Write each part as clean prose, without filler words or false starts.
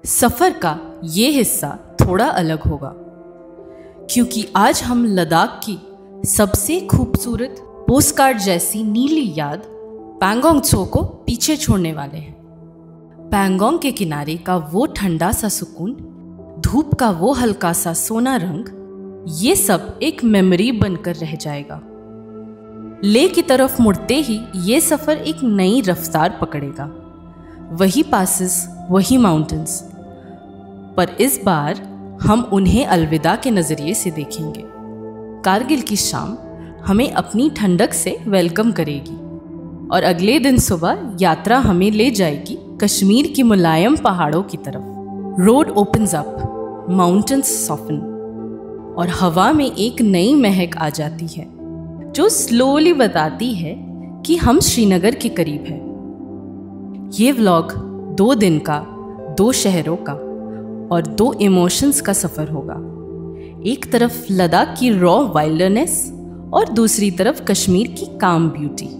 सफ़र का ये हिस्सा थोड़ा अलग होगा क्योंकि आज हम लद्दाख की सबसे खूबसूरत पोस्टकार्ड जैसी नीली याद पैंगोंग त्सो को पीछे छोड़ने वाले हैं। पैंगोंग के किनारे का वो ठंडा सा सुकून, धूप का वो हल्का सा सोना रंग, ये सब एक मेमोरी बनकर रह जाएगा। ले की तरफ मुड़ते ही ये सफ़र एक नई रफ्तार पकड़ेगा। वही पासेस, वही माउंटेन्स, पर इस बार हम उन्हें अलविदा के नज़रिए से देखेंगे। कारगिल की शाम हमें अपनी ठंडक से वेलकम करेगी और अगले दिन सुबह यात्रा हमें ले जाएगी कश्मीर की मुलायम पहाड़ों की तरफ। Road opens up, mountains soften और हवा में एक नई महक आ जाती है जो स्लोली बताती है कि हम श्रीनगर के करीब हैं। ये व्लॉग 2 दिन का, 2 शहरों का और 2 इमोशंस का सफ़र होगा। एक तरफ लद्दाख की रॉ वाइल्डनेस और दूसरी तरफ कश्मीर की काम beauty.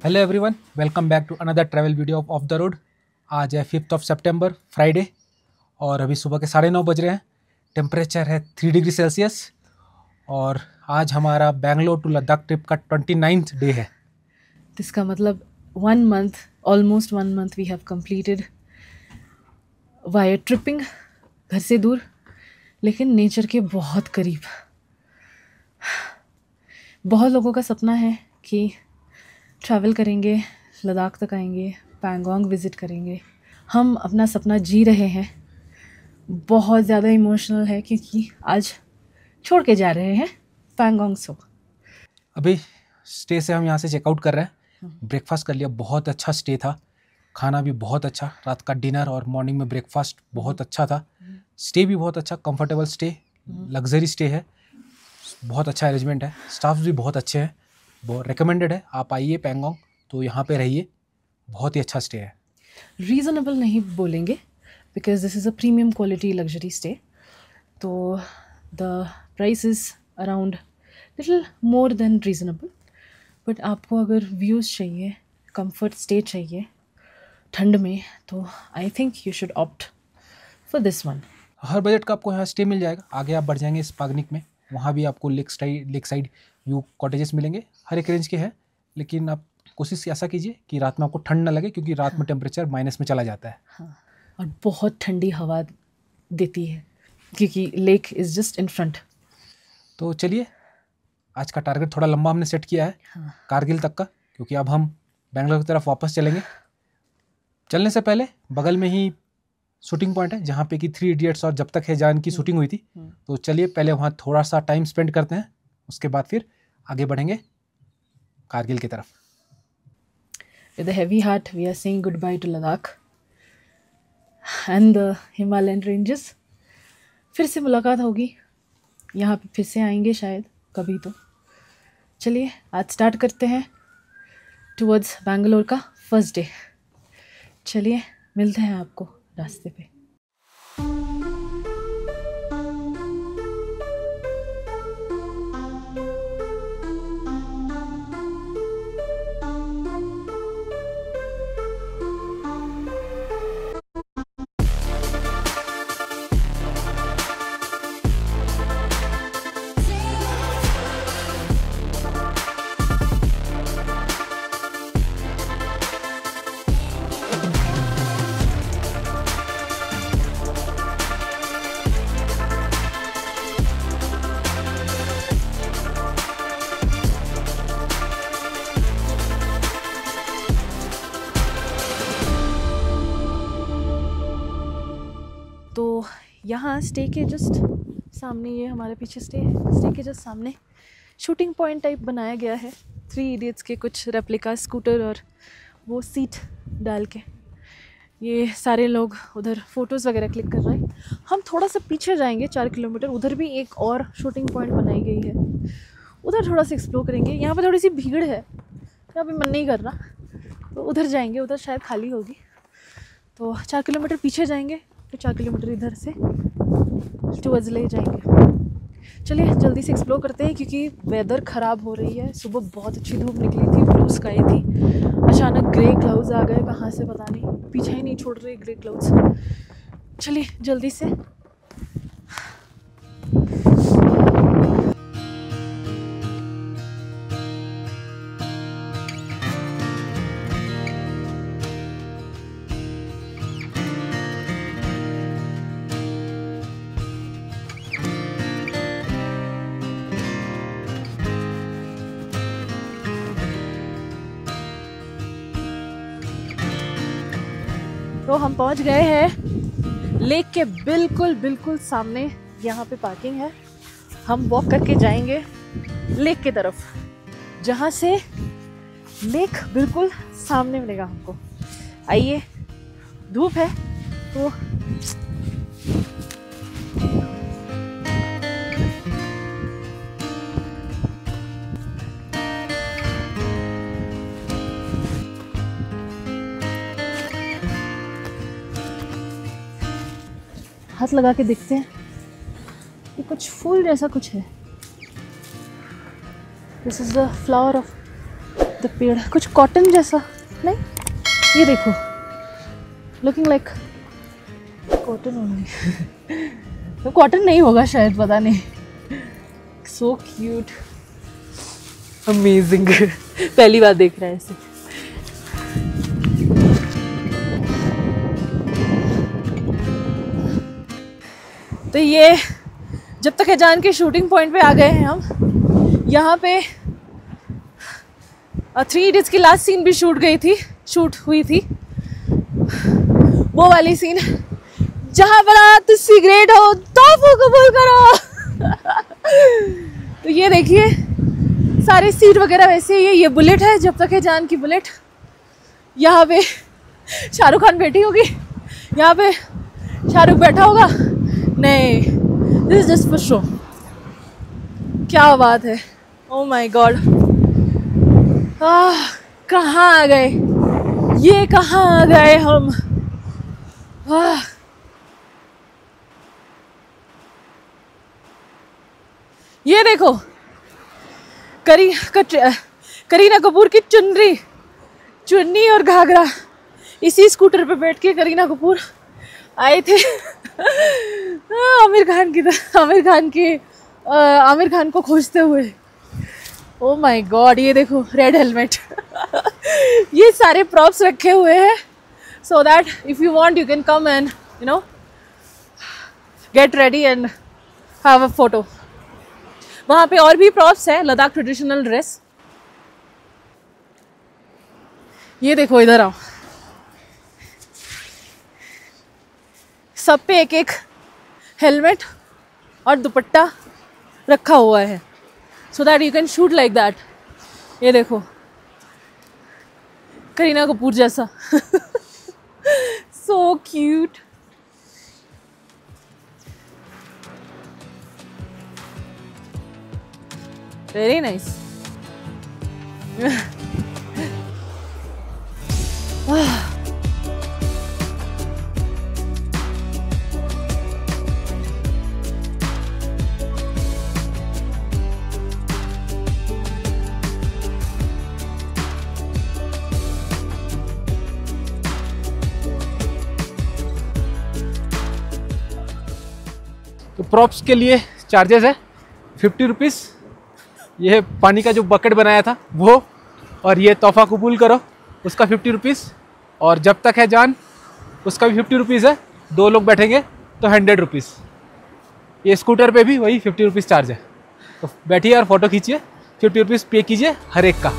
Hello everyone, welcome back to another travel video of the road. आज है 5 सितंबर फ्राइडे और अभी सुबह के 9:30 बज रहे हैं। टेम्परेचर है 3 डिग्री सेल्सियस और आज हमारा बेंगलोर टू लद्दाख ट्रिप का 29th डे है। इसका मतलब 1 month, almost 1 month we have completed via tripping, घर से दूर लेकिन नेचर के बहुत करीब। बहुत लोगों का सपना है कि ट्रैवल करेंगे, लद्दाख तक आएंगे, पैंगोंग विज़िट करेंगे। हम अपना सपना जी रहे हैं। बहुत ज़्यादा इमोशनल है क्योंकि आज छोड़ के जा रहे हैं पैंगोंग त्सो। अभी स्टे से हम यहाँ से चेकआउट कर रहे हैं। ब्रेकफास्ट कर लिया, बहुत अच्छा स्टे था, खाना भी बहुत अच्छा, रात का डिनर और मॉर्निंग में ब्रेकफास्ट बहुत अच्छा था। स्टे भी बहुत अच्छा, कंफर्टेबल स्टे, लग्जरी स्टे है, बहुत अच्छा अरेंजमेंट है, स्टाफ भी बहुत अच्छे हैं, बहुत रिकमेंडेड है। आप आइए पैंगोंग तो यहाँ पे रहिए, बहुत ही अच्छा स्टे है। रीज़नेबल नहीं बोलेंगे because this is a premium quality luxury stay, तो the price is around little more than reasonable. But आपको अगर व्यूज़ चाहिए, कंफर्ट स्टे चाहिए ठंड में, तो I think you should opt for this one. Her budget का आपको यहाँ स्टे मिल जाएगा। आगे आप बढ़ जाएंगे स्पागनिक में, वहाँ भी आपको लेक साइड व्यू कॉटेजेस मिलेंगे, हर एक रेंज के हैं। लेकिन आप कोशिश ऐसा कीजिए कि रात में आपको ठंड ना लगे क्योंकि रात में टेम्परेचर माइनस में चला जाता है। हाँ, और बहुत ठंडी हवा देती है क्योंकि lake is just in front. तो चलिए, आज का टारगेट थोड़ा लंबा हमने सेट किया है, कारगिल तक का, क्योंकि अब हम बेंगलोर की तरफ वापस चलेंगे। चलने से पहले बगल में ही शूटिंग पॉइंट है जहाँ पे कि 3 इडियट्स और जब तक है जान की शूटिंग हुई थी। तो चलिए पहले वहाँ थोड़ा सा टाइम स्पेंड करते हैं, उसके बाद फिर आगे बढ़ेंगे कारगिल की तरफ। With a heavy heart, we are saying goodbye to Ladakh and the Himalayan ranges. फिर से मुलाकात होगी, यहाँ पे फिर से आएंगे शायद कभी। तो चलिए आज स्टार्ट करते हैं टुवर्ड्स बैंगलोर का फर्स्ट डे। चलिए मिलते हैं आपको रास्ते पे। तो यहाँ स्टे के जस्ट सामने, ये हमारे पीछे स्टे है, स्टे के जस्ट सामने शूटिंग पॉइंट टाइप बनाया गया है। 3 इडियट्स के कुछ रेप्लिका स्कूटर और वो सीट डाल के ये सारे लोग उधर फ़ोटोज़ वगैरह क्लिक कर रहे हैं। हम थोड़ा सा पीछे जाएंगे 4 किलोमीटर, उधर भी एक और शूटिंग पॉइंट बनाई गई है। उधर थोड़ा सा एक्सप्लोर करेंगे। यहाँ पे थोड़ी सी भीड़ है, यहाँ पे मन नहीं कर रहा, तो उधर जाएंगे, उधर शायद खाली होगी। तो 4 किलोमीटर पीछे जाएंगे, फिर 4 किलोमीटर इधर से टुवर्ड्स ले जाएंगे। चलिए जल्दी से एक्सप्लोर करते हैं, क्योंकि वेदर ख़राब हो रही है। सुबह बहुत अच्छी धूप निकली थी, ब्लू स्काई थी, अचानक ग्रे क्लाउड्स आ गए, कहाँ से पता नहीं, पीछे ही नहीं छोड़ रहे ग्रे क्लाउड्स। चलिए जल्दी से। तो हम पहुंच गए हैं लेक के बिल्कुल सामने। यहाँ पे पार्किंग है, हम वॉक करके जाएंगे लेक की तरफ, जहाँ से लेक बिल्कुल सामने मिलेगा हमको। आइए, धूप है तो हाथ लगा के देखते हैं। ये कुछ फूल जैसा कुछ है। This is the flower of the पेड़। कुछ कॉटन जैसा नहीं, ये देखो, लुकिंग लाइक कॉटन ओनली। तो कॉटन नहीं होगा शायद, पता नहीं। So cute, amazing. पहली बार देख रहा है ऐसे। तो ये जब तक है जान के शूटिंग पॉइंट पे आ गए हैं हम। यहाँ पे 3 इडियट्स की लास्ट सीन भी शूट हुई थी। वो वाली सीन जहाँ बारात सिगरेट हो तोहफा कबूल करो। तो ये देखिए, सारे सीट वगैरह वैसे ही है। ये बुलेट है, जब तक है जान की बुलेट। यहाँ पे शाहरुख खान बैठी होगी, यहाँ पे शाहरुख बैठा होगा। नहीं, this is just for show. क्या बात है, ओ माय गॉड। कहाँ आ गए, ये कहाँ आ गए हम। ये देखो, करीना कपूर की चुन्नी और घाघरा। इसी स्कूटर पे बैठ के करीना कपूर आए थे आमिर खान को खोजते हुए। ओ माय गॉड, ये देखो रेड हेलमेट। ये सारे प्रॉप्स रखे हुए हैं, so that if you want you can come and you know get ready and have a photo. वहाँ पे और भी प्रॉप्स है, लद्दाख ट्रेडिशनल ड्रेस। ये देखो, इधर आओ। सब पे एक एक हेलमेट और दुपट्टा रखा हुआ है, so that you can shoot like that. ये देखो, करीना कपूर जैसा। So cute. Very nice. तो प्रॉप्स के लिए चार्जेस है 50 रुपीज़। ये पानी का जो बकेट बनाया था वो, और ये तोहफा कबूल करो उसका 50 रुपीज़, और जब तक है जान उसका भी 50 रुपीज़ है। 2 लोग बैठेंगे तो 100 रुपीज़। ये स्कूटर पे भी वही 50 रुपीज़ चार्ज है। तो बैठिए और फ़ोटो खींचिए, 50 रुपीज़ पे कीजिए हर एक का।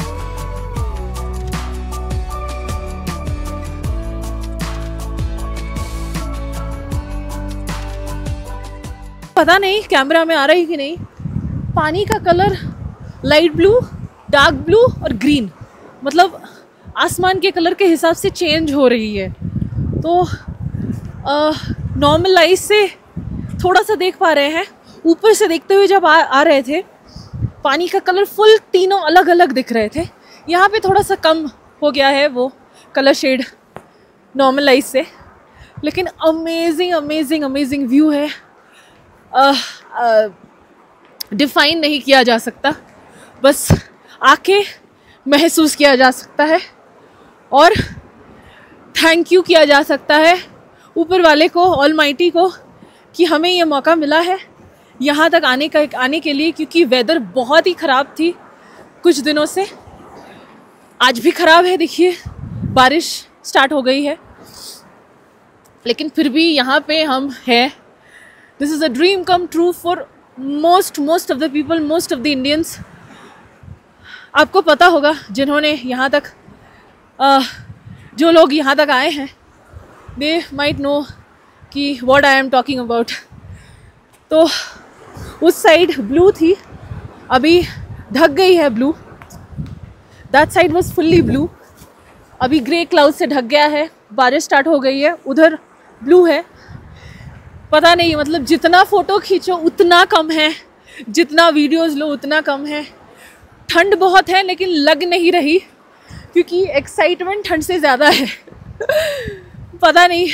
पता नहीं कैमरा में आ रही कि नहीं, पानी का colour light blue, dark blue और ग्रीन, मतलब आसमान के कलर के हिसाब से चेंज हो रही है। तो नॉर्मल लाइट से थोड़ा सा देख पा रहे हैं। ऊपर से देखते हुए जब आ रहे थे, पानी का कलर फुल तीनों अलग अलग दिख रहे थे। यहाँ पे थोड़ा सा कम हो गया है वो कलर शेड नॉर्मल लाइट से, लेकिन अमेजिंग अमेजिंग अमेजिंग व्यू है। डिफाइन नहीं किया जा सकता, बस आके महसूस किया जा सकता है और थैंक यू किया जा सकता है ऊपर वाले को, ऑलमाइटी को, कि हमें ये मौका मिला है यहाँ तक आने के लिए, क्योंकि वेदर बहुत ही ख़राब थी कुछ दिनों से। आज भी ख़राब है, देखिए बारिश स्टार्ट हो गई है, लेकिन फिर भी यहाँ पे हम हैं। This is a dream come true for most of the people, most of the Indians. आपको पता होगा जिन्होंने यहाँ तक जो लोग यहाँ तक आए हैं, दे माइट नो कि what I am talking about. तो उस साइड ब्लू थी, अभी ढक गई है blue. That side was fully blue, अभी ग्रे क्लाउड से ढक गया है, बारिश स्टार्ट हो गई है। उधर ब्लू है, पता नहीं, मतलब जितना फ़ोटो खींचो उतना कम है, जितना वीडियोस लो उतना कम है। ठंड बहुत है लेकिन लग नहीं रही, क्योंकि एक्साइटमेंट ठंड से ज़्यादा है। पता नहीं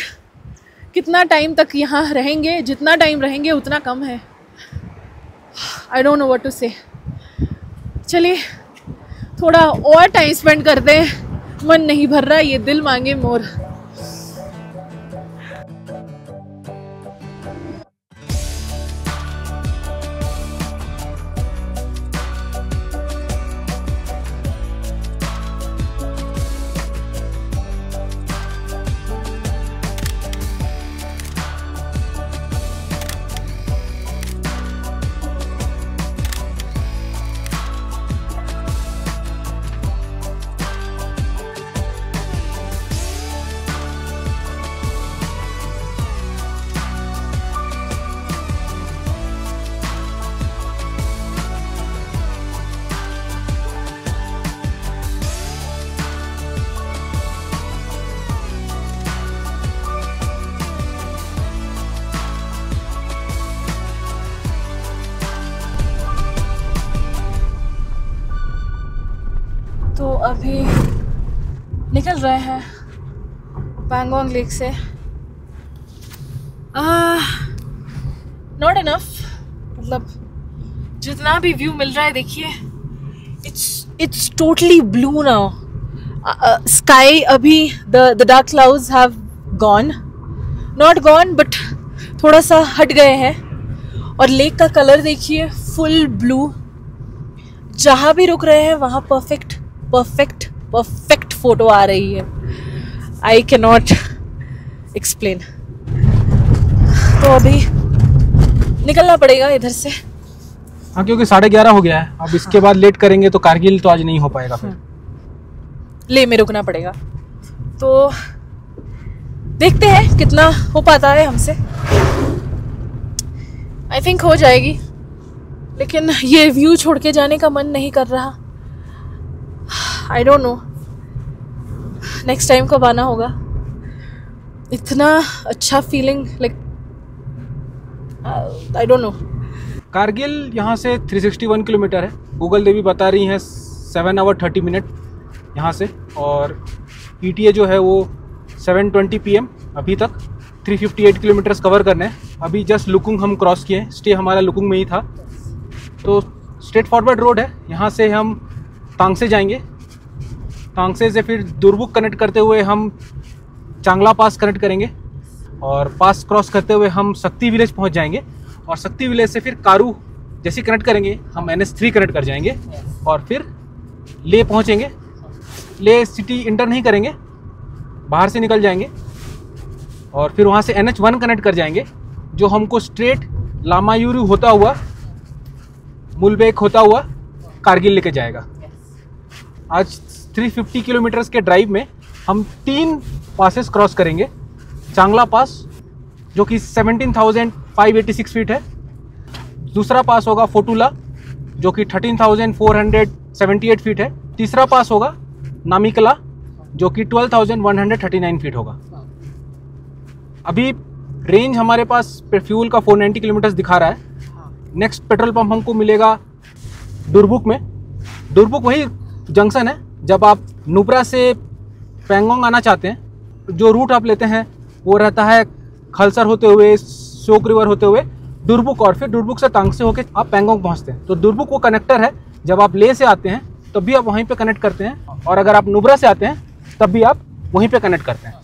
कितना टाइम तक यहाँ रहेंगे, जितना टाइम रहेंगे उतना कम है। I don't know what to say. चलिए थोड़ा और टाइम स्पेंड करते हैं, मन नहीं भर रहा, ये दिल मांगे मोर। तो अभी निकल रहे हैं पैंगोंग लेक से। नॉट इनफ, मतलब जितना भी व्यू मिल रहा है, देखिए it's totally blue now. Sky अभी the dark clouds have gone, not gone but थोड़ा सा हट गए हैं, और लेक का कलर देखिए फुल ब्लू। जहाँ भी रुक रहे हैं वहाँ परफेक्ट फोटो आ रही है। I can not explain. तो अभी निकलना पड़ेगा इधर से। हाँ, क्योंकि 11:30 हो गया है। अब इसके बाद लेट करेंगे तो कारगिल तो आज नहीं हो पाएगा, फिर ले में रुकना पड़ेगा। तो देखते हैं कितना हो पाता है हमसे। आई थिंक हो जाएगी, लेकिन ये व्यू छोड़ के जाने का मन नहीं कर रहा। आई डोंट नो नेक्स्ट टाइम कब आना होगा। इतना अच्छा feeling, like I don't no. Kargil यहाँ से 361 किलोमीटर है। गूगल देवी बता रही हैं 7 आवर 30 मिनट यहाँ से, और ETA जो है वो 7:20 PM। अभी तक 358 किलोमीटर्स कवर करने हैं। अभी जस्ट लुकुंग हम क्रॉस किए, स्टे हमारा लुकुंग में ही था। तो स्ट्रेट फॉरवर्ड रोड है। यहाँ से हम तांगसे जाएंगे, तांगसे से फिर दुरबुक कनेक्ट करते हुए हम चांगला पास कनेक्ट करेंगे, और पास क्रॉस करते हुए हम शक्ति विलेज पहुँच जाएंगे, और शक्ति विलेज से फिर कारू जैसे कनेक्ट करेंगे हम NH3 कनेक्ट कर जाएंगे, और फिर ले पहुँचेंगे। ले सिटी इंटर नहीं करेंगे, बाहर से निकल जाएंगे, और फिर वहाँ से NH1 कनेक्ट कर जाएंगे, जो हमको स्ट्रेट लामायूरू होता हुआ, मुलबेक होता हुआ कारगिल लेके जाएगा। आज 350 किलोमीटर्स के ड्राइव में हम 3 पासेस क्रॉस करेंगे। चांगला पास जो कि 17,586 फीट है। दूसरा पास होगा फोटुला जो कि 13,478 फीट है। तीसरा पास होगा नामिकला जो कि 12,139 फीट होगा। अभी रेंज हमारे पास फ्यूल का 490 किलोमीटर्स दिखा रहा है। नेक्स्ट पेट्रोल पंप हमको मिलेगा डुरबुक में। डुरबुक वही जंक्शन है, जब आप नुब्रा से पैंगोंग आना चाहते हैं, जो रूट आप लेते हैं वो रहता है खलसर होते हुए, शोक रिवर होते हुए डुरबुक, और फिर डुरबुक से तांगसे होकर आप पैंगोंग पहुंचते हैं। तो डुरबुक वो कनेक्टर है, जब आप ले से आते हैं तब भी आप वहीं पे कनेक्ट करते हैं, और अगर आप नुब्रा से आते हैं तब भी आप वहीं पे कनेक्ट करते हैं।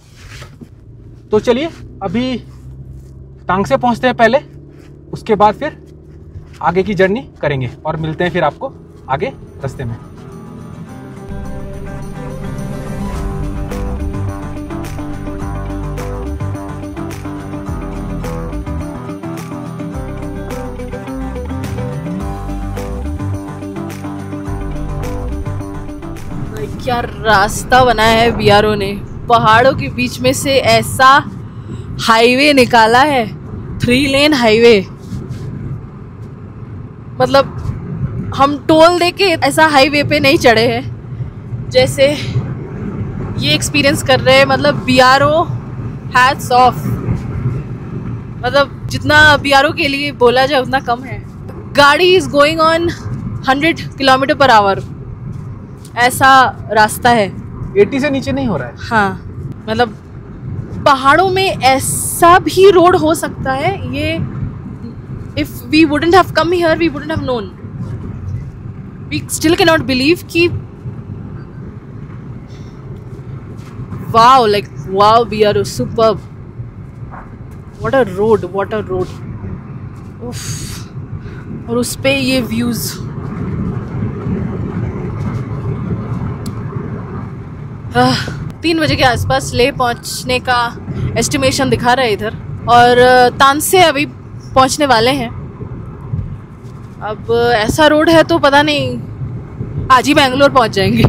तो चलिए अभी तांगसे पहुंचते हैं पहले, उसके बाद फिर आगे की जर्नी करेंगे और मिलते हैं फिर आपको आगे रास्ते में। क्या रास्ता बनाया है बीआरओ ने, पहाड़ों के बीच में से ऐसा हाईवे निकाला है, 3 लेन हाईवे। मतलब हम टोल देके ऐसा हाईवे पे नहीं चढ़े हैं जैसे ये एक्सपीरियंस कर रहे हैं। मतलब बीआरओ हैट्स ऑफ, मतलब जितना बीआरओ के लिए बोला जाए उतना कम है। गाड़ी is going on 100 kilometre per hour, ऐसा रास्ता है। 80 से नीचे नहीं हो रहा है। हाँ, मतलब पहाड़ों में ऐसा भी रोड हो सकता है, ये if we wouldn't have come here we wouldn't have known. We still cannot believe कि wow, like wow, BRO superb, what a road, what a road. उफ, और उस पे ये व्यूज। 3 बजे के आसपास ले पहुंचने का एस्टिमेशन दिखा रहा है इधर, और तानसे अभी पहुंचने वाले हैं। अब ऐसा रोड है तो पता नहीं आज ही बेंगलोर पहुंच जाएंगे।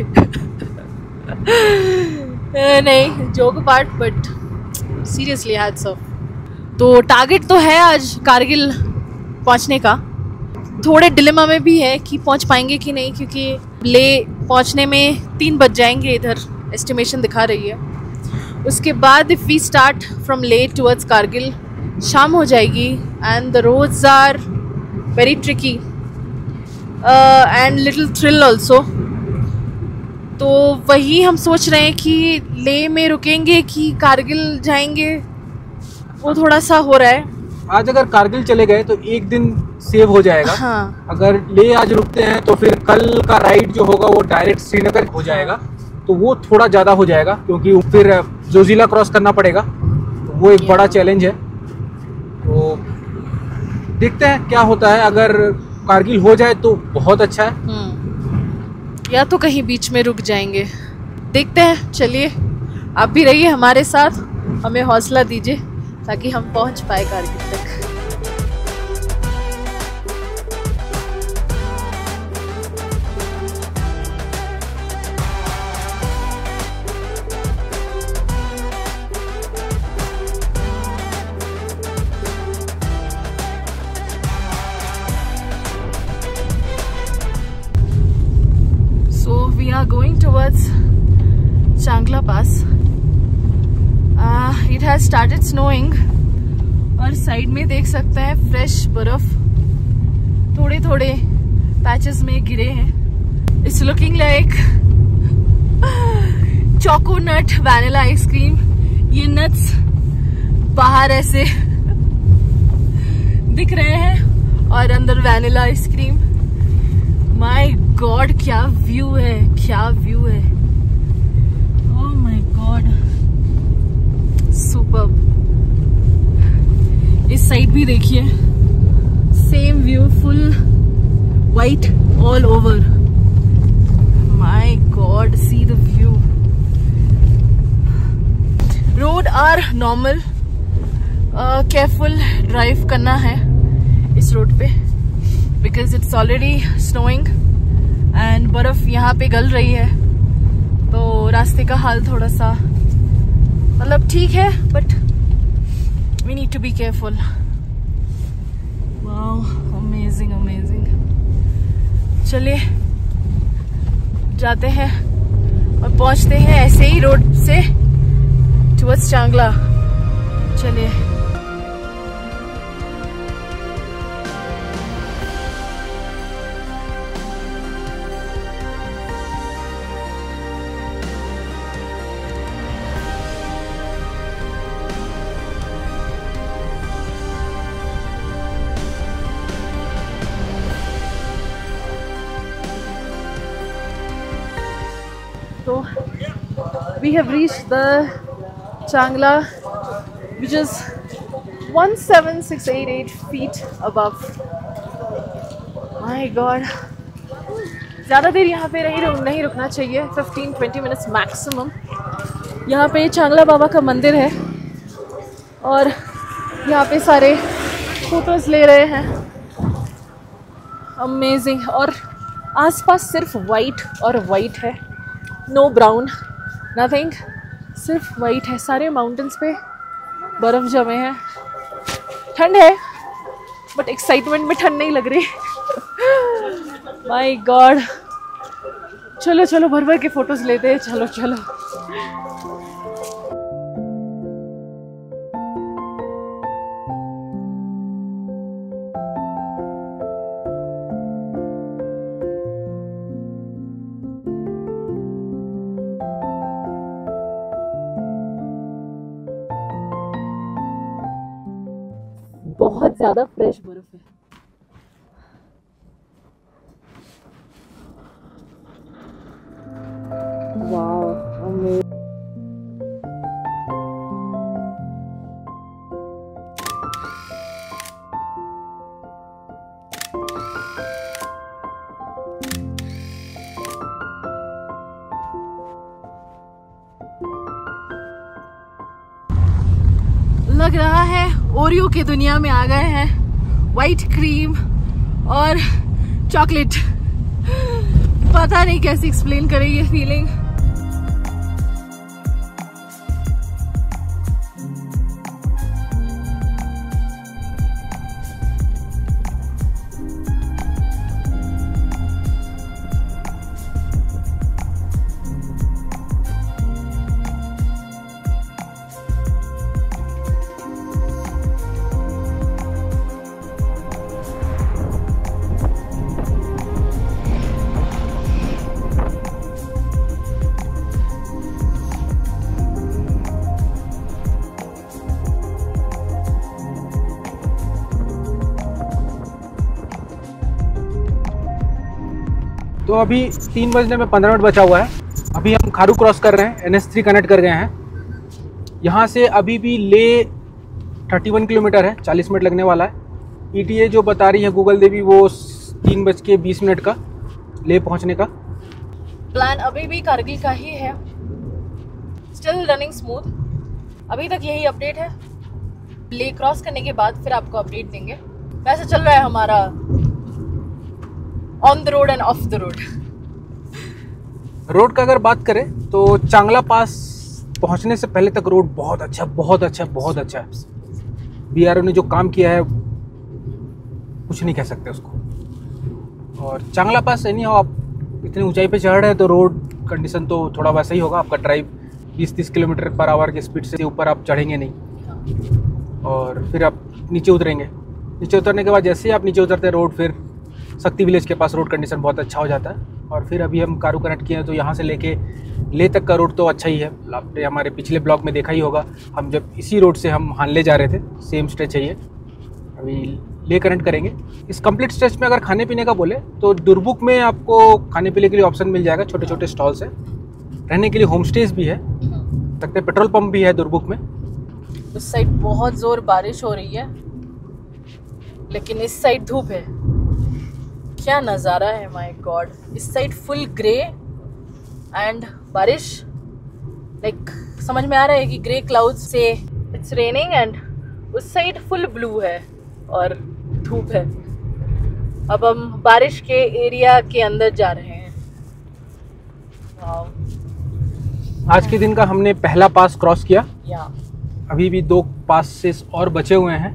नहीं, joke part, but seriously hats off. तो टारगेट तो है आज कारगिल पहुंचने का। थोड़े डिलेमा में भी है कि पहुंच पाएंगे कि नहीं, क्योंकि ले पहुंचने में 3 बज जाएंगे, इधर एस्टिमेशन दिखा रही है। उसके बाद if we start from Leh towards Kargil, शाम हो जाएगी and the roads are very tricky and little thrill also. तो वही हम सोच रहे हैं कि ले में रुकेंगे कि कारगिल जाएंगे, वो थोड़ा सा हो रहा है। आज अगर कारगिल चले गए तो एक दिन सेव हो जाएगा। हाँ। अगर ले आज रुकते हैं तो फिर कल का राइड जो होगा वो डायरेक्ट श्रीनगर हो जाएगा, तो वो थोड़ा ज़्यादा हो जाएगा, क्योंकि फिर जोजिला क्रॉस करना पड़ेगा, तो वो एक बड़ा चैलेंज है। तो देखते हैं क्या होता है। अगर कारगिल हो जाए तो बहुत अच्छा है, या तो कहीं बीच में रुक जाएंगे, देखते हैं। चलिए आप भी रहिए हमारे साथ, हमें हौसला दीजिए ताकि हम पहुंच पाए कारगिल तक। We are going towards Changla Pass. It has started snowing और साइड में देख सकते हैं फ्रेश बर्फ थोड़े थोड़े पैचेस में गिरे हैं। It's looking like choconut vanilla ice cream. ये नट्स बाहर ऐसे दिख रहे हैं और अंदर वैनिला आइसक्रीम। माय गॉड, क्या व्यू है, क्या व्यू है। Oh my god, superb. इस साइड भी देखिए, same view, full white all over. My god, see the view. Road are normal, careful drive करना है इस रोड पे, because it's already snowing and बर्फ यहाँ पे गल रही है, तो रास्ते का हाल थोड़ा सा मतलब ठीक है, but we need to be careful. Wow, amazing amazing. चलिए जाते हैं और पहुंचते हैं ऐसे ही रोड से टुवर्ड्स चांगला। चलिए। तो we have reached the Changla, which is 17688 feet above. My God, ज़्यादा देर यहाँ पे नहीं रुकना चाहिए, 15-20 मिनट्स मैक्सिमम। यहाँ पे चांगला बाबा का मंदिर है और यहाँ पे सारे फोटोज ले रहे हैं। अमेजिंग। और आसपास सिर्फ वाइट और वाइट है, नो ब्राउन, नथिंग, सिर्फ वाइट है। सारे माउंटेन्स पे बर्फ़ जमे हैं। ठंड है बट एक्साइटमेंट में ठंड नहीं लग रही। माय गॉड, चलो चलो भर भर के फोटोज लेते हैं, चलो चलो। बहुत ज़्यादा फ्रेश बर्फ है। Wow, amazing. लग रहा है ओरियो की दुनिया में आ गए हैं। वाइट क्रीम और चॉकलेट, पता नहीं कैसे एक्सप्लेन करें ये फीलिंग। तो अभी 3 बजने में 15 मिनट बचा हुआ है। अभी हम खारू क्रॉस कर रहे हैं, NH3 कनेक्ट कर गए हैं। यहाँ से अभी भी ले 31 किलोमीटर है, 40 मिनट लगने वाला है। ETA जो बता रही है गूगल देवी वो 3:20 का ले पहुँचने का। प्लान अभी भी कारगिल का ही है, स्टिल रनिंग स्मूथ। अभी तक यही अपडेट है। ले क्रॉस करने के बाद फिर आपको अपडेट देंगे। वैसे चल रहा है हमारा on the road end of the road. Road का अगर बात करें तो चांगला पास पहुंचने से पहले तक रोड बहुत अच्छा है। BRO ने जो काम किया है कुछ नहीं कह सकते उसको। और चांगला पास नहीं हो, आप इतनी ऊंचाई पे चढ़ रहे हैं तो रोड कंडीशन तो थोड़ा वैसा ही होगा। आपका ड्राइव 20-30 किलोमीटर पर आवर की स्पीड से ऊपर आप चढ़ेंगे नहीं। और फिर आप नीचे उतरेंगे। नीचे उतरने के बाद जैसे ही आप नीचे उतरते हैं रोड फिर शक्ति विलेज के पास रोड कंडीशन बहुत अच्छा हो जाता है। और फिर अभी हम कारू कनेक्ट किए हैं तो यहाँ से लेके ले तक का रोड तो अच्छा ही है। आपने हमारे पिछले ब्लॉग में देखा ही होगा, हम जब इसी रोड से हम हानले जा रहे थे, सेम स्ट्रेच है ये। अभी ले कनेक्ट करेंगे। इस कंप्लीट स्ट्रेच में अगर खाने पीने का बोले तो दुर्बुक में आपको खाने पीने के लिए ऑप्शन मिल जाएगा। छोटे छोटे स्टॉल्स हैं, रहने के लिए होम स्टेज भी है, सकते पेट्रोल पंप भी है दुर्बुक में। उस साइड बहुत जोर बारिश हो रही है लेकिन इस साइड धूप है। क्या नज़ारा है, माय गॉड। इस साइड फुल ग्रे एंड बारिश, लाइक समझ में आ रहा है कि ग्रे क्लाउड से इट्स रेनिंग, एंड उस साइड फुल ब्लू है और धूप है। अब हम बारिश के एरिया के अंदर जा रहे हैं। वाओ। आज के दिन का हमने पहला पास क्रॉस किया। या अभी भी 2 पासेस और बचे हुए हैं।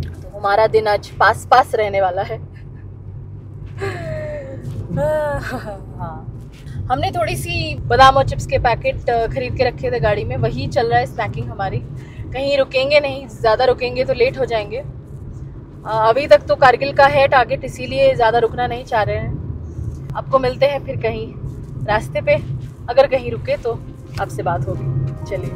तो हमारा दिन आज पास रहने वाला है। हाँ, हमने थोड़ी सी बादाम और चिप्स के पैकेट खरीद के रखे थे गाड़ी में, वही चल रहा है स्नैकिंग हमारी। कहीं रुकेंगे नहीं, ज़्यादा रुकेंगे तो लेट हो जाएंगे। अभी तक तो कारगिल का है टारगेट, इसीलिए ज़्यादा रुकना नहीं चाह रहे हैं। आपको मिलते हैं फिर कहीं रास्ते पे, अगर कहीं रुके तो आपसे बात होगी। चलिए।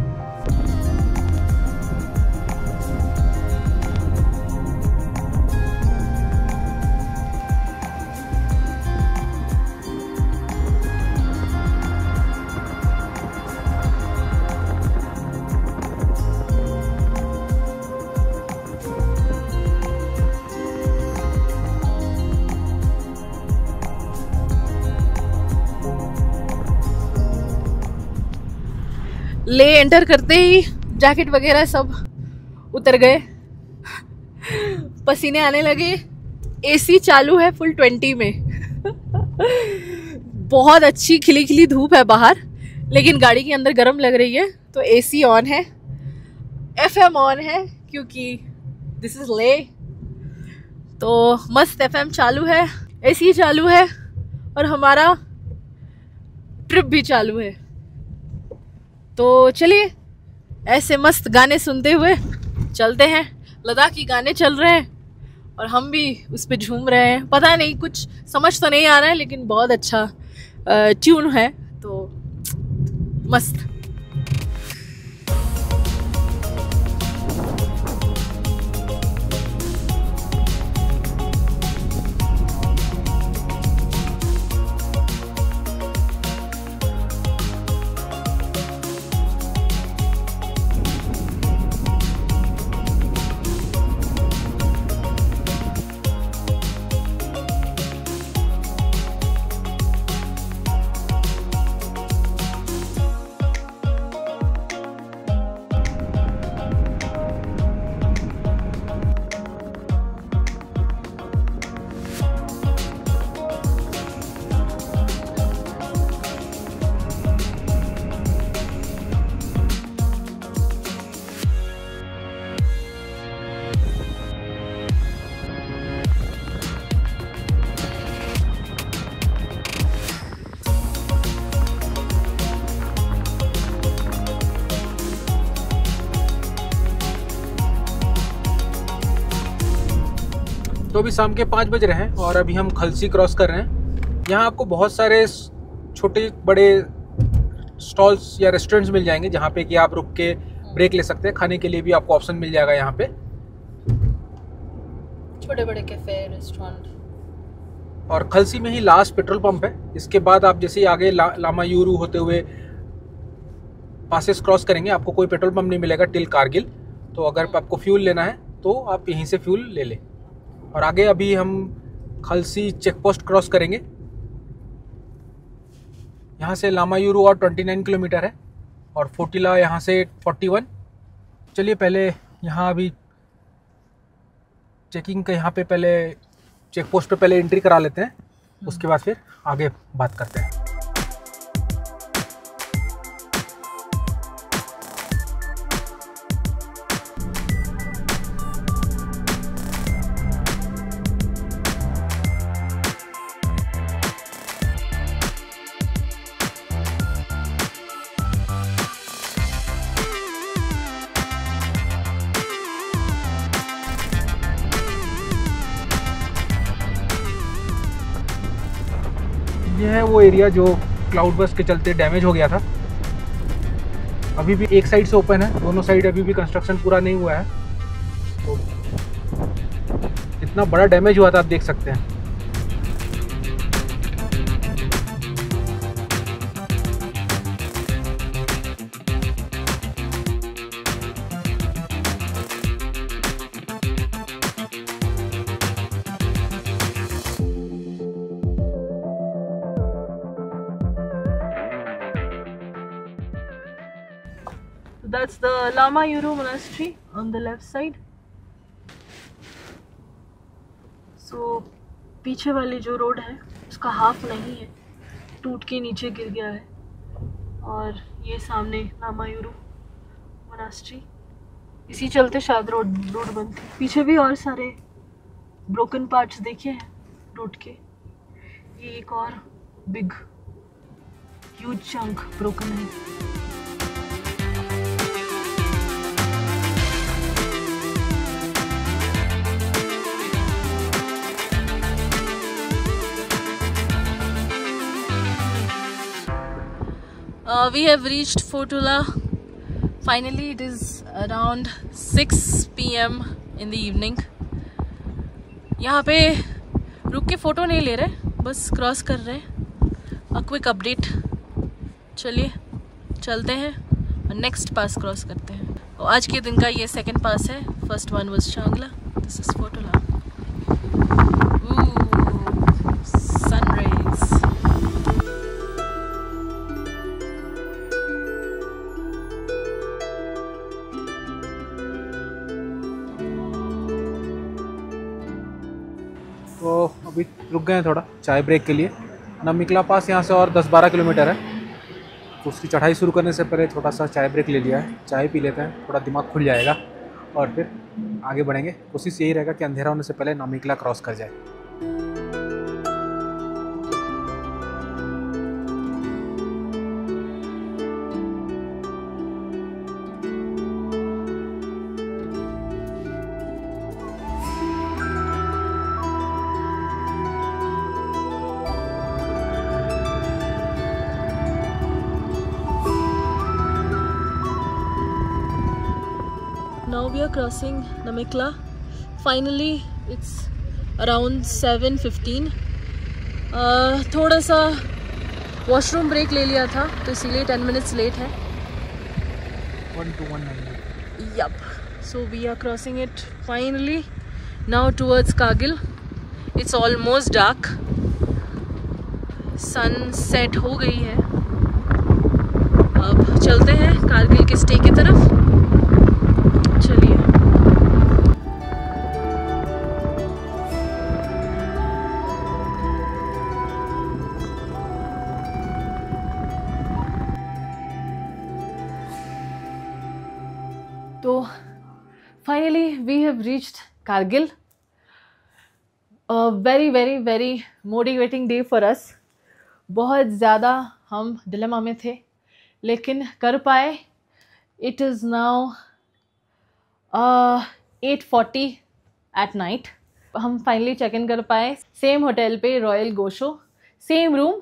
ले एंटर करते ही जैकेट वगैरह सब उतर गए, पसीने आने लगे। एसी चालू है फुल 20 में। बहुत अच्छी खिली खिली धूप है बाहर, लेकिन गाड़ी के अंदर गर्म लग रही है, तो एसी ऑन है, एफएम ऑन है, क्योंकि दिस इज ले। तो मस्त एफएम चालू है, एसी चालू है, और हमारा ट्रिप भी चालू है। तो चलिए ऐसे मस्त गाने सुनते हुए चलते हैं। लद्दाखी गाने चल रहे हैं और हम भी उस पे झूम रहे हैं। पता नहीं, कुछ समझ तो नहीं आ रहा है, लेकिन बहुत अच्छा ट्यून है, तो मस्त। तो अभी शाम के 5 बज रहे हैं और अभी हम खलसी क्रॉस कर रहे हैं। यहाँ आपको बहुत सारे छोटे बड़े स्टॉल्स या रेस्टोरेंट्स मिल जाएंगे, जहाँ पे कि आप रुक के ब्रेक ले सकते हैं। खाने के लिए भी आपको ऑप्शन मिल जाएगा यहाँ पे, छोटे बड़े कैफे, रेस्टोरेंट। और खलसी में ही लास्ट पेट्रोल पंप है। इसके बाद आप जैसे ही आगे लामा यूरू होते हुए पासेस क्रॉस करेंगे, आपको कोई पेट्रोल पंप नहीं मिलेगा टिल कारगिल। तो अगर आपको फ्यूल लेना है तो आप यहीं से फ्यूल ले लें। और आगे अभी हम खलसी चेक पोस्ट क्रॉस करेंगे। यहाँ से लामा यूरू और 29 किलोमीटर है और फोटिला यहाँ से 41। चलिए पहले यहाँ अभी चेकिंग का यहाँ पे पहले चेक पोस्ट पे पहले एंट्री करा लेते हैं, उसके बाद फिर आगे बात करते हैं। ये है वो एरिया जो क्लाउड बर्स्ट के चलते डैमेज हो गया था। अभी भी एक साइड से ओपन है, दोनों साइड अभी भी कंस्ट्रक्शन पूरा नहीं हुआ है। तो इतना बड़ा डैमेज हुआ था, आप देख सकते हैं। That's the Lama Yuru Monastery on the left side. So पीछे वाली जो रोड है उसका हाफ नहीं है, टूट के नीचे गिर गया है। और ये सामने लामा यूरू मोनास्ट्री, इसी चलते शायद रोड बंद थी। पीछे भी और सारे ब्रोकन पार्ट्स देखे हैं रोड के। ये एक और बिग ह्यूज चंक ब्रोकन है। We have reached Fotula. Finally, it is around 6 PM in the evening. यहाँ पे रुक के फ़ोटो नहीं ले रहे, बस क्रॉस कर रहे हैं। A quick update. चलिए चलते हैं और नेक्स्ट पास क्रॉस करते हैं। तो आज के दिन का ये सेकंड पास है। फर्स्ट वन वाज चांगला, दिस इज फोटोला। सनराइज। 5 तो अभी रुक गए हैं थोड़ा चाय ब्रेक के लिए। नमिकला पास यहाँ से और 10-12 किलोमीटर है, तो उसकी चढ़ाई शुरू करने से पहले थोड़ा सा चाय ब्रेक ले लिया है। चाय पी लेते हैं, थोड़ा दिमाग खुल जाएगा और फिर आगे बढ़ेंगे। कोशिश यही रहेगा कि अंधेरा होने से पहले नमिकला क्रॉस कर जाए। Now we are crossing Namikla. Finally, it's around 7:15. थोड़ा सा वॉशरूम ब्रेक ले लिया था तो इसीलिए 10 minutes लेट है। 1 to 190। Yup. So we are crossing it finally now towards Kargil. It's almost dark. Sunset हो गई है। अब चलते हैं कारगिल के स्टे की तरफ। चलिए। तो finally we have reached Kargil. Very very very motivating day for us. बहुत ज़्यादा हम डिलेमा में थे लेकिन कर पाए। It is now 8:40 at night. हम फाइनली चेक इन कर पाए सेम होटल पे, royal Gosho, same room.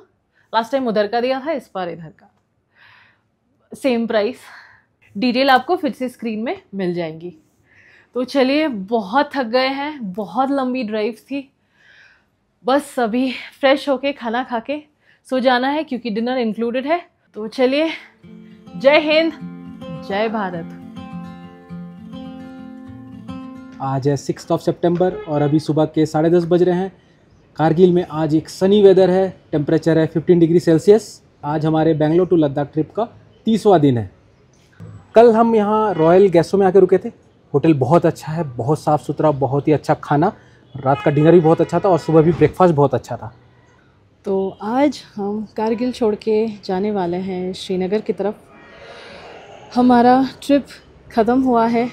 Last time उधर का दिया था, इस बार इधर का, सेम प्राइस। डिटेल आपको फिर से स्क्रीन में मिल जाएंगी। तो चलिए, बहुत थक गए हैं, बहुत लंबी ड्राइव थी। बस अभी फ्रेश होके खाना खा के सो जाना है क्योंकि डिनर इंक्लूडेड है। तो चलिए, जय हिंद, जय भारत। आज है 6 सितंबर और अभी सुबह के 10:30 बज रहे हैं। कारगिल में आज एक सनी वेदर है, टेम्परेचर है 15 डिग्री सेल्सियस। आज हमारे बेंगलोर टू लद्दाख ट्रिप का 30वां दिन है। कल हम यहाँ रॉयल गेस्टो में आके रुके थे। होटल बहुत अच्छा है, बहुत साफ़ सुथरा, बहुत ही अच्छा खाना। रात का डिनर भी बहुत अच्छा था और सुबह भी ब्रेकफास्ट बहुत अच्छा था। तो आज हम कारगिल छोड़ के जाने वाले हैं श्रीनगर की तरफ। हमारा ट्रिप ख़त्म हुआ है।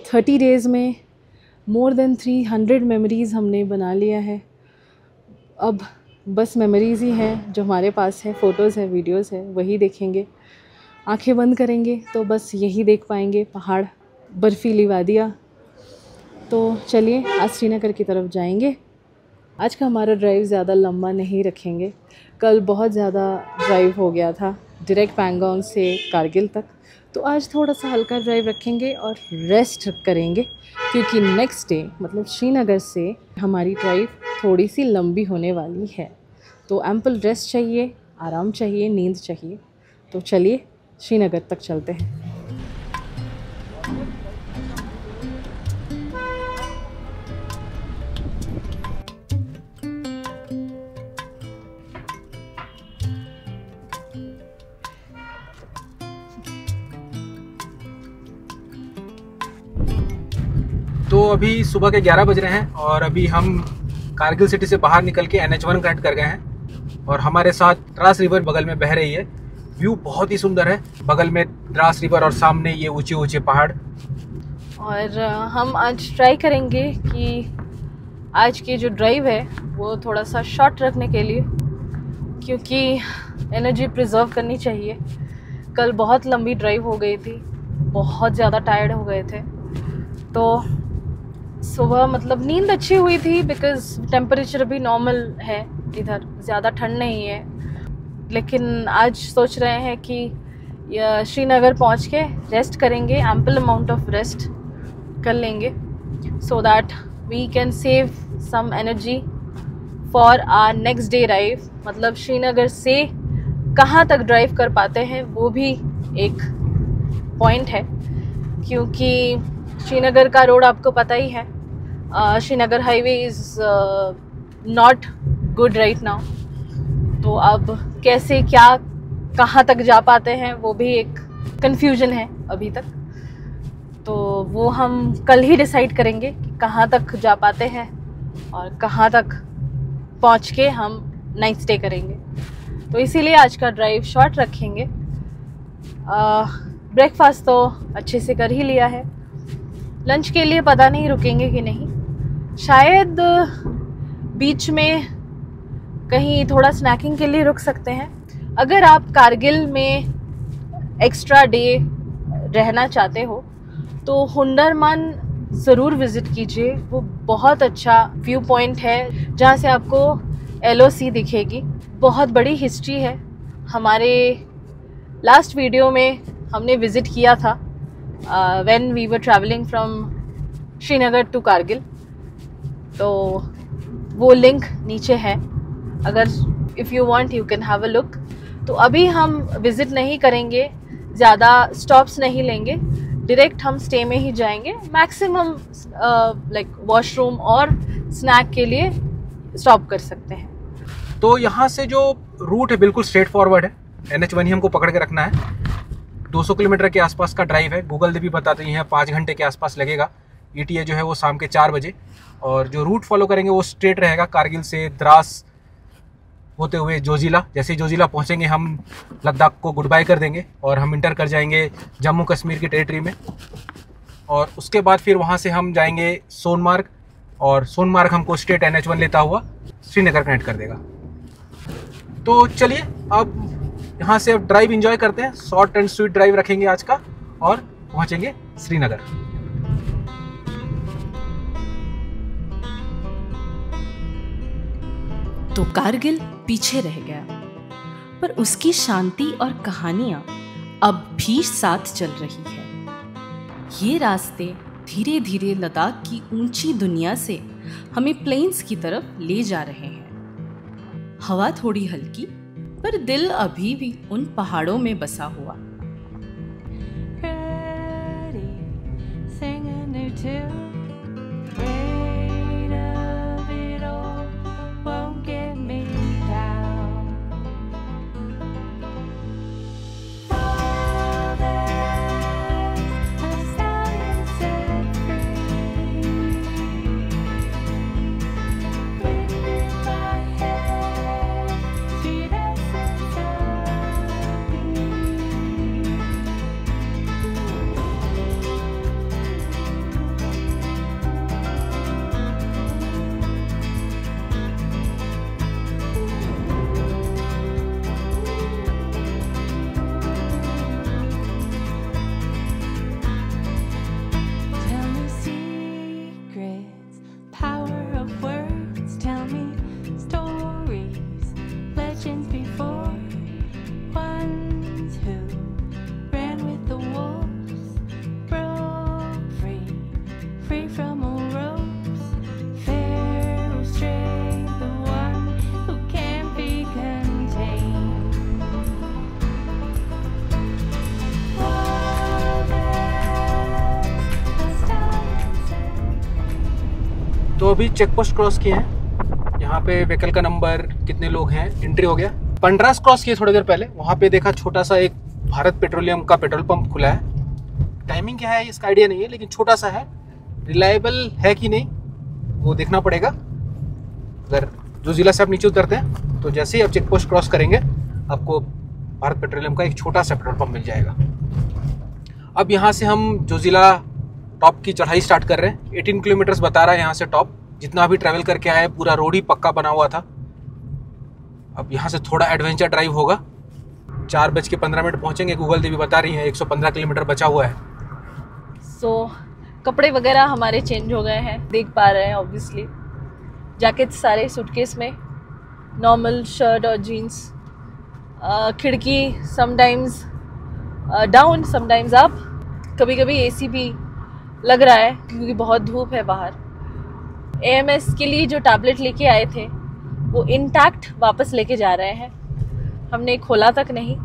30 डेज़ में मोर देन 300 मेमोरीज़ हमने बना लिया है। अब बस मेमोरीज़ ही हैं जो हमारे पास है, फ़ोटोज़ है, वीडियोज़ है, वही देखेंगे। आंखें बंद करेंगे तो बस यही देख पाएंगे, पहाड़, बर्फ़ीली वादियाँ। तो चलिए, आज श्रीनगर की तरफ जाएंगे। आज का हमारा ड्राइव ज़्यादा लंबा नहीं रखेंगे। कल बहुत ज़्यादा ड्राइव हो गया था डायरेक्ट पैंगोंग से कारगिल तक। तो आज थोड़ा सा हल्का ड्राइव रखेंगे और रेस्ट करेंगे क्योंकि नेक्स्ट डे मतलब श्रीनगर से हमारी ड्राइव थोड़ी सी लंबी होने वाली है। तो एम्पल रेस्ट चाहिए, आराम चाहिए, नींद चाहिए। तो चलिए, श्रीनगर तक चलते हैं। तो अभी सुबह के 11 बज रहे हैं और अभी हम कारगिल सिटी से बाहर निकल के NH1 कनेक्ट कर गए हैं और हमारे साथ द्रास रिवर बगल में बह रही है। व्यू बहुत ही सुंदर है, बगल में द्रास रिवर और सामने ये ऊंचे ऊंचे पहाड़। और हम आज ट्राई करेंगे कि आज की जो ड्राइव है वो थोड़ा सा शॉर्ट रखने के लिए, क्योंकि एनर्जी प्रिजर्व करनी चाहिए। कल बहुत लंबी ड्राइव हो गई थी, बहुत ज़्यादा टायर्ड हो गए थे। तो सुबह मतलब नींद अच्छी हुई थी बिकॉज़ टेम्परेचर भी नॉर्मल है, इधर ज़्यादा ठंड नहीं है। लेकिन आज सोच रहे हैं कि श्रीनगर पहुंच के रेस्ट करेंगे, एम्पल अमाउंट ऑफ रेस्ट कर लेंगे so that we can save some energy for our next day drive. मतलब श्रीनगर से कहाँ तक ड्राइव कर पाते हैं वो भी एक पॉइंट है, क्योंकि श्रीनगर का रोड आपको पता ही है। Srinagar highway is not good right now. तो अब कैसे क्या कहाँ तक जा पाते हैं वो भी एक कंफ्यूजन है अभी तक। तो वो हम कल ही डिसाइड करेंगे कि कहाँ तक जा पाते हैं और कहाँ तक पहुँच के हम नाइट स्टे करेंगे। तो इसीलिए आज का ड्राइव शॉर्ट रखेंगे। ब्रेकफास्ट तो अच्छे से कर ही लिया है, लंच के लिए पता नहीं रुकेंगे कि नहीं, शायद बीच में कहीं थोड़ा स्नैकिंग के लिए रुक सकते हैं। अगर आप कारगिल में एक्स्ट्रा डे रहना चाहते हो तो हुंडरमान ज़रूर विज़िट कीजिए। वो बहुत अच्छा व्यू पॉइंट है जहाँ से आपको LOC दिखेगी। बहुत बड़ी हिस्ट्री है। हमारे लास्ट वीडियो में हमने विज़िट किया था when we were travelling from Srinagar to Kargil, तो वो लिंक नीचे है, अगर if you want you can have a look. तो अभी हम विज़िट नहीं करेंगे, ज़्यादा स्टॉप्स नहीं लेंगे, डायरेक्ट हम स्टे में ही जाएंगे। मैक्सिमम लाइक वॉशरूम और स्नैक के लिए स्टॉप कर सकते हैं। तो यहाँ से जो रूट है बिल्कुल स्ट्रेट फॉरवर्ड है। NH1 ही हमको पकड़ के रखना है। 200 किलोमीटर के आसपास का ड्राइव है। गूगल ने भी बताते हैं 5 घंटे के आसपास लगेगा। ETA जो है वो शाम के 4 बजे, और जो रूट फॉलो करेंगे वो स्ट्रेट रहेगा कारगिल से द्रास होते हुए जोजिला। जैसे ही जोजिला पहुँचेंगे हम लद्दाख को गुड बाय कर देंगे और हम इंटर कर जाएंगे जम्मू कश्मीर की टेरिटरी में। और उसके बाद फिर वहाँ से हम जाएंगे सोनमार्ग, और सोनमार्ग हमको स्ट्रेट NH1 लेता हुआ श्रीनगर कनेक्ट कर देगा। तो चलिए अब यहाँ से अब ड्राइव एंजॉय करते हैं। शॉर्ट एंड स्वीट ड्राइव रखेंगे आज का और पहुँचेंगे श्रीनगर। तो कारगिल पीछे रह गया, पर उसकी शांति और कहानियां अब भी साथ चल रही है। ये रास्ते धीरे धीरे लद्दाख की ऊंची दुनिया से हमें प्लेन्स की तरफ ले जा रहे हैं। हवा थोड़ी हल्की, पर दिल अभी भी उन पहाड़ों में बसा हुआ। तो अभी चेक पोस्ट क्रॉस किए हैं। यहाँ पे व्हीकल का नंबर, कितने लोग हैं, एंट्री हो गया। पंड्रास क्रॉस किए थोड़ी देर पहले, वहाँ पे देखा छोटा सा एक भारत पेट्रोलियम का पेट्रोल पंप खुला है। टाइमिंग क्या है इसका आइडिया नहीं है, लेकिन छोटा सा है। रिलायबल है कि नहीं वो देखना पड़ेगा। अगर जो ज़िला से आप नीचे उतरते हैं तो जैसे ही आप चेक पोस्ट क्रॉस करेंगे आपको भारत पेट्रोलियम का एक छोटा सा पेट्रोल पंप मिल जाएगा। अब यहाँ से हम जो ज़िला टॉप की चढ़ाई स्टार्ट कर रहे हैं। 18 किलोमीटर्स बता रहा है यहाँ से टॉप। जितना भी ट्रैवल करके आए पूरा रोड ही पक्का बना हुआ था। अब यहाँ से थोड़ा एडवेंचर ड्राइव होगा। 4:15 पहुँचेंगे। गूगल देवी बता रही है 115 किलोमीटर बचा हुआ है। कपड़े वगैरह हमारे चेंज हो गए हैं, देख पा रहे हैं ऑब्वियसली। जैकेट सारे सूटकेस में, नॉर्मल शर्ट और जीन्स। खिड़की समटाइम्स डाउन समटाइम्स अप, कभी कभी AC भी लग रहा है क्योंकि बहुत धूप है बाहर। AMS के लिए जो टैबलेट लेके आए थे वो इंटैक्ट वापस लेके जा रहे हैं। हमने खोला तक नहीं।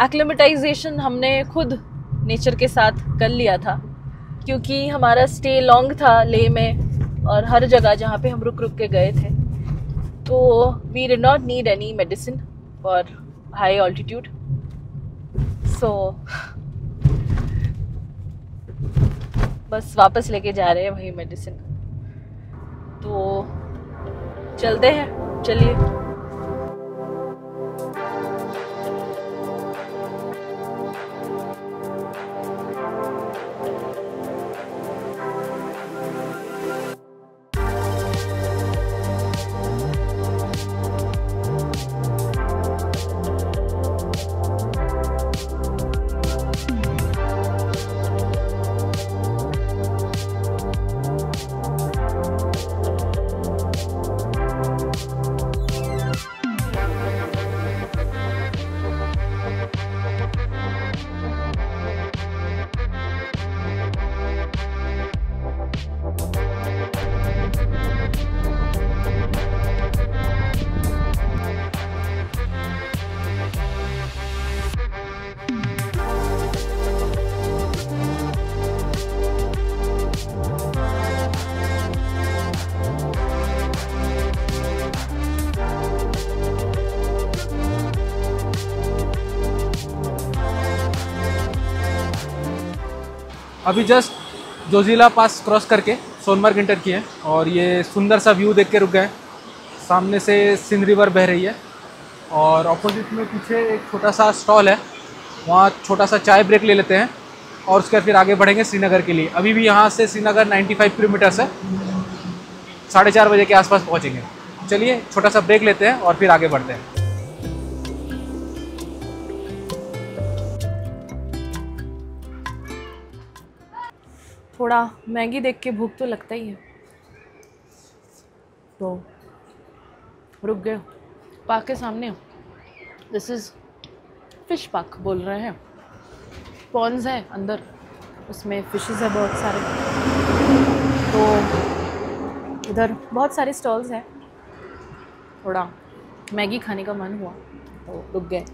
एक्लिमेटाइजेशन हमने खुद नेचर के साथ कर लिया था क्योंकि हमारा स्टे लॉन्ग था लेह में, और हर जगह जहाँ पे हम रुक रुक के गए थे। तो we did not need any medicine for high altitude. So बस वापस लेके जा रहे हैं वही मेडिसिन। तो चलते हैं, चलिए। अभी जस्ट जोजिला पास क्रॉस करके सोनमर्ग इंटर किए और ये सुंदर सा व्यू देख के रुक गए। सामने से सिंध रिवर बह रही है और ऑपोजिट में पीछे एक छोटा सा स्टॉल है, वहाँ छोटा सा चाय ब्रेक ले लेते हैं और उसके बाद फिर आगे बढ़ेंगे श्रीनगर के लिए। अभी भी यहाँ से श्रीनगर 95 किलोमीटर्स है, 4:30 बजे के आसपास पहुँचेंगे। चलिए छोटा सा ब्रेक लेते हैं और फिर आगे बढ़ते हैं। थोड़ा मैगी देख के भूख तो लगता ही है, तो रुक गए। पार्क के सामने दिस इज़ फिश पार्क बोल रहे हैं। पॉन्ड्स है अंदर, उसमें फिशेस है बहुत सारे। तो इधर बहुत सारे स्टॉल्स हैं। थोड़ा मैगी खाने का मन हुआ तो रुक गए।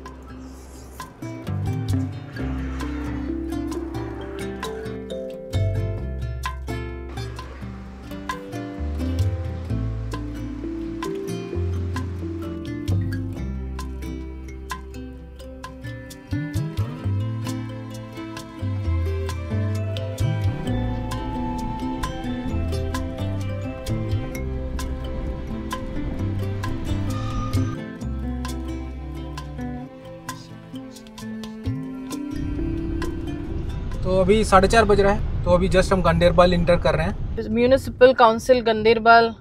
तो अभी 4:30 बज रहा है, तो अभी जस्ट हम गंडेरबल इंटर कर रहे हैं। म्यूनिसिपल काउंसिल गंदेरबल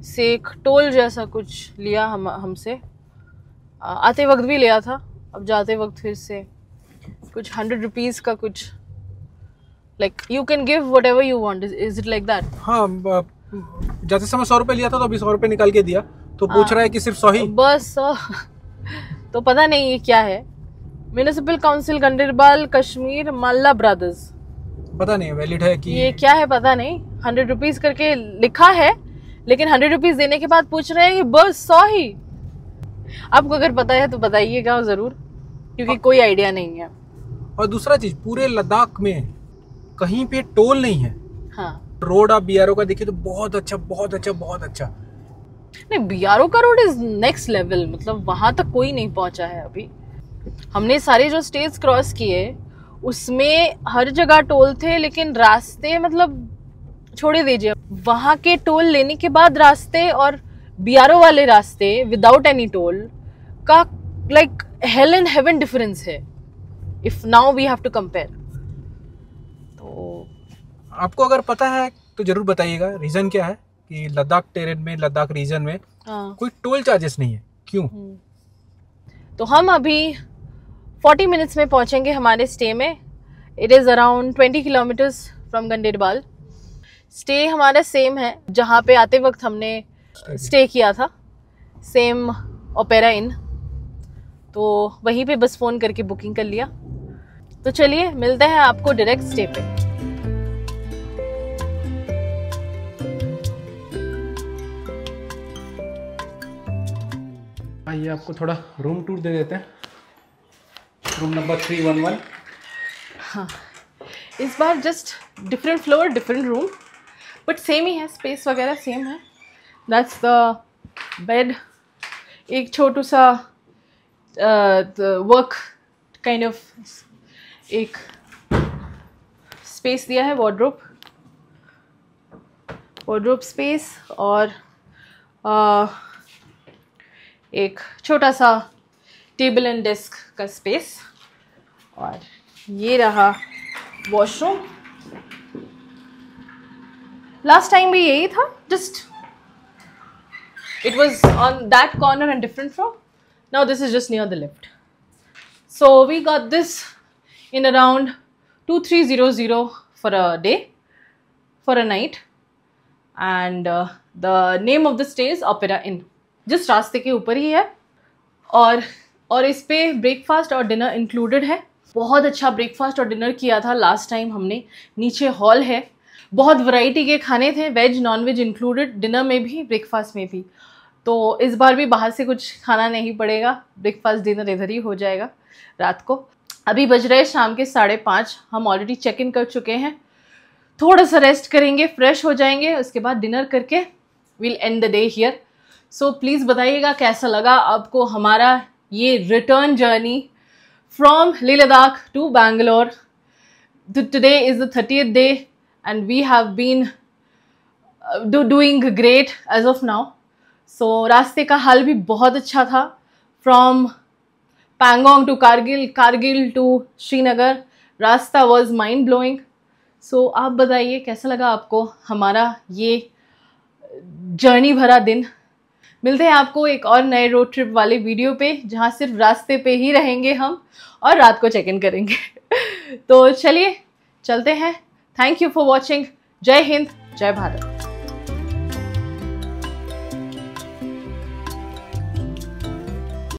से एक टोल जैसा कुछ लिया हमसे। आते वक्त भी लिया था, अब जाते वक्त फिर से कुछ 100 रुपीज़ का कुछ, like you can give what ever you want. Is it like that? हाँ, जाते समय 100 रुपये लिया था तो अभी 100 रुपये निकाल के दिया, तो पूछ रहा है कि सिर्फ 100 ही? बस 100। तो पता नहीं ये क्या है। म्यूनिसिपल काउंसिल गंदेरबल कश्मीर मल्ला ब्रदर्स, पता नहीं वैलिड है कि ये क्या है पता नहीं। 100 रुपीज़ करके लिखा है, लेकिन 100 रुपीज़ देने के बाद पूछ रहे हैं कि बस 100 ही। आपको अगर पता है तो बताइएगा ज़रूर, क्योंकि कोई आइडिया नहीं है। और दूसरा चीज, पूरे लद्दाख में कहीं पे टोल नहीं है। हाँ, रोड आप बीआरओ का देखिए तो बहुत अच्छा, बहुत अच्छा, बहुत अच्छा। नहीं, बीआरओ का रोड इज नेक्स्ट लेवल, मतलब वहां तक कोई नहीं पहुंचा है अभी। हमने सारे जो स्टेट्स क्रॉस किए उसमें हर जगह टोल थे, लेकिन रास्ते मतलब छोड़े दीजिए। वहां के टोल लेने के बाद रास्ते और बीआरओ वाले रास्ते विदाउट एनी टोल का like hell and heaven difference है, if now we have to compare. तो आपको अगर पता है तो जरूर बताइएगा, रीजन क्या है कि लद्दाख टेरेन में, लद्दाख रीजन में कोई टोल चार्जेस नहीं है, क्यों? तो हम अभी 40 मिनट्स में पहुंचेंगे हमारे स्टे में। It is around 20 kilometres from Ganderbal. Stay हमारा सेम है जहाँ पे आते वक्त हमने स्टे किया था, सेम ओपेरा इन। तो वहीं पे बस फ़ोन करके बुकिंग कर लिया। तो चलिए मिलते हैं आपको डायरेक्ट स्टे पे। आइए आपको थोड़ा रूम टूर दे देते हैं। Room number 311। हाँ, इस बार just different floor different room, but same ही है, स्पेस वगैरह सेम है। That's the bed. एक छोटू सा वर्क काइंड ऑफ एक स्पेस दिया है, वार्डरोब। वार्डरोब स्पेस और एक छोटा सा टेबल एंड डेस्क का स्पेस, और ये रहा वॉशरूम। लास्ट टाइम भी यही था, just it was on that corner and different from. Now this is just near the lift. So we got this in around 2300 for a day, for a night, and the name of the stay is Opera Inn. जिस रास्ते के ऊपर ही है, और इस पे breakfast और dinner included है। बहुत अच्छा ब्रेकफास्ट और डिनर किया था लास्ट टाइम हमने। नीचे हॉल है, बहुत वैरायटी के खाने थे, veg non veg included, dinner में भी ब्रेकफास्ट में भी। तो इस बार भी बाहर से कुछ खाना नहीं पड़ेगा, ब्रेकफास्ट डिनर इधर ही हो जाएगा रात को। अभी बज रहे शाम के 5:30, हम ऑलरेडी चेक इन कर चुके हैं। थोड़ा सा रेस्ट करेंगे, फ्रेश हो जाएंगे, उसके बाद डिनर करके will end the day here. So please बताइएगा कैसा लगा आपको हमारा ये return journey from Leh Ladakh to Bangalore. Today is the 30th day and we have been doing great as of now. So रास्ते का हाल भी बहुत अच्छा था, from Pangong to Kargil, Kargil to Srinagar, रास्ता वॉज माइंड ब्लोइंग। सो आप बताइए कैसा लगा आपको हमारा ये जर्नी भरा दिन। मिलते हैं आपको एक और नए रोड ट्रिप वाले वीडियो पे, जहाँ सिर्फ रास्ते पे ही रहेंगे हम और रात को चेक इन करेंगे। तो चलिए चलते हैं। Thank you for watching. जय हिंद, जय भारत।